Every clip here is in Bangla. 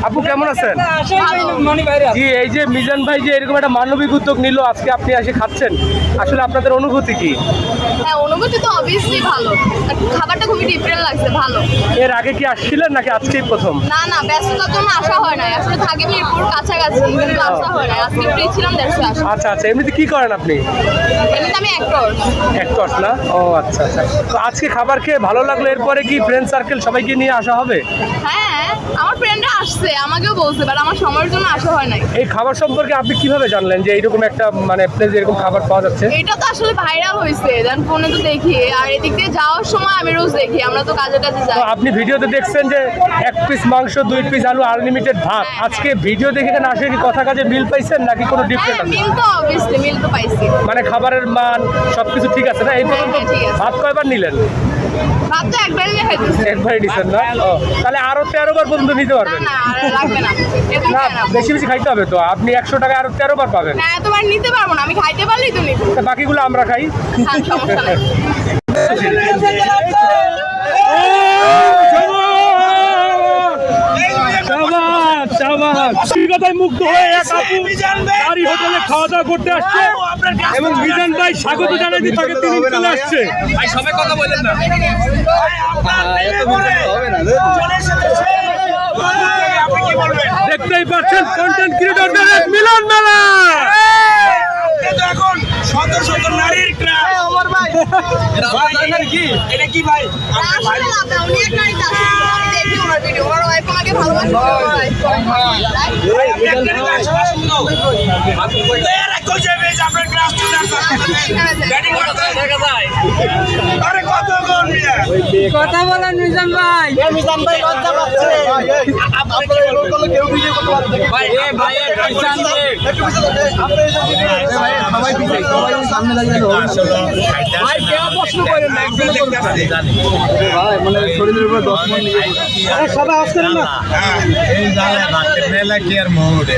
আপু কেমন আছেন? জি, এই যে মিজান ভাই যে এরকম একটা মানবিক উদ্যোগ নিল, আজকে আপনি এসে খাচ্ছেন, আসলে আপনাদের অনুভূতি কি? হ্যাঁ, অনুভূতি তো অবভিয়াসলি ভালো। খাবারটা খুবই ডিফারেন্ট লাগছে, ভালো। এর আগে কি আসছিলেন নাকি আজকেই প্রথম? না না, ব্যস্ততার জন্য আসা হয় না, আসলে থাকি মিরপুর কাছাকাছি, কিন্তু আসা হয় না। আজকে ফ্রি ছিলাম, দেখতে আসা। আচ্ছা আচ্ছা, এমনিতে কি করেন আপনি? এমনিতে আমি অ্যাক্টর। অ্যাক্টর না? ও আচ্ছা আচ্ছা। তো আজকে খাবার খেয়ে ভালো লাগলো, এরপরে কি ফ্রেন্ড সার্কেল সবাইকে নিয়ে আসা হবে? হ্যাঁ, আমার ফ্রেন্ডরা আসছে, আমাকেও বলছে, বাট আমার সময়ের জন্য আসা হয় নাই। এই খাবার সম্পর্কে আপনি কিভাবে জানলেন যে এইরকম একটা মানে প্লেসে এরকম খাবার পাওয়া যাচ্ছে? এটা তো আসলে ভাইরাল হয়েছে, দেন ফোনে তো দেখি, আর এদিক দিয়ে যাওয়ার সময় আমি রোজ দেখি, আমরা তো কাজে টাজে যাই। তো আপনি ভিডিওতে দেখছেন যে 1 পিস মাংস 2 পিস আলু আনলিমিটেড ভাত, আজকে ভিডিও দেখে এখানে আসে কি কথা কাজে মিল পাইছেন নাকি কোনো ডিফারেন্ট হ্যাঁ, আছে? মিল তো অবভিয়াসলি, মিল তো পাইছি। মানে খাবারের মান সবকিছু ঠিক আছে না? এই পর্যন্ত হ্যাঁ, ঠিক আছে। ভাত কয়বার নিলেন? ভাত তো একবারই খাইতেছি। একবারই নিছেন না? ও, তাহলে আরো 13 বার পর্যন্ত নিতে না পারবেন। না, আর লাগবে না, এরকম না, খাই না। বেশি বেশি খাইতে হবে তো, আপনি 100 টাকায় আরো 13 বার পাবেন। না, এতবার নিতে পারবো না, আমি খাইতে পারলেই তো নিবো। তা বাকিগুলো আমরা খাই। হ্যাঁ, সমস্যা নাই। মুগ্ধ হয়ে এক আপু তারই হোটেলে খাওয়া দাওয়া করতে আসছে এবং মিজান ভাই স্বাগত জানাতে তাকে তিনি চলে আসছে। ভাই সবাই কথা বলেন না। দেখতেই পাচ্ছেন কন্টেন্ট ক্রিয়েটরদের এক মিলন মেলা। এখন শত শত নারীর ক্রাশ। এটা কি ভাই? আসলে লাভ না, উনি এক নারী দাস। আমি দেখি ওনার ভিডিও, ওনার ওয়াইফ আমাকে ভালোবাসে। কথা বলেন মিজান ভাই। মিজান ভাই লজ্জা পাচ্ছে। ভাই এ ভাই এ পিছন দে। সবাই পিছে, সবাই সামনে লাগিয়ে দাও। ভাই কেউ প্রশ্ন করেন না, একজন করবে। ভাই মানে শরীরের উপর 10 মিনিট নিয়ে সবাই আসছেন না? এই জায়গায় ভাতের মেলা কি আর মোড়ে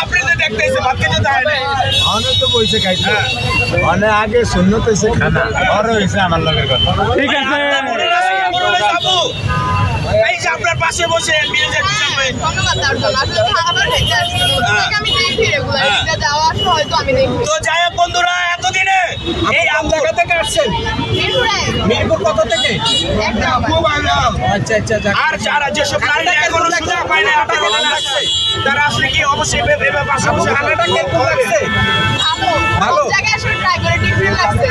আপনি তো দেখতেছে ভাত খেতে দেয় না। অনেক তো বইছে খাইতে অনেক আগে শূন্যত হয়েছে খানা বড় হয়েছে আমার লগের কথা ঠিক আছে। এই যে আপনার পাশে বসে মিরাজের পিছন ভাই। ধন্যবাদ তার জন্য। আসলে খাবার খেতে আসছি, আমি দেখি রেগুলার, এটা যাওয়া আসা হয়তো আমি দেখি। তো যাই হোক বন্ধুরা, এতদিনে এই আমজায়গা থেকে আসছেন মিরপুরে মিরপুর কত থেকে? একটা আচ্ছা আচ্ছা আচ্ছা। আর যারা যেসব নারীরা এখনো সুযোগ পায় না আটা খেতে আসছে, তারা আসলে কি অবশ্যই ভেবে পাশাপাশি আটাটা কেমন লাগছে? ভালো, সব জায়গায় আসলে ট্রাই করে ডিফারেন্ট লাগছে।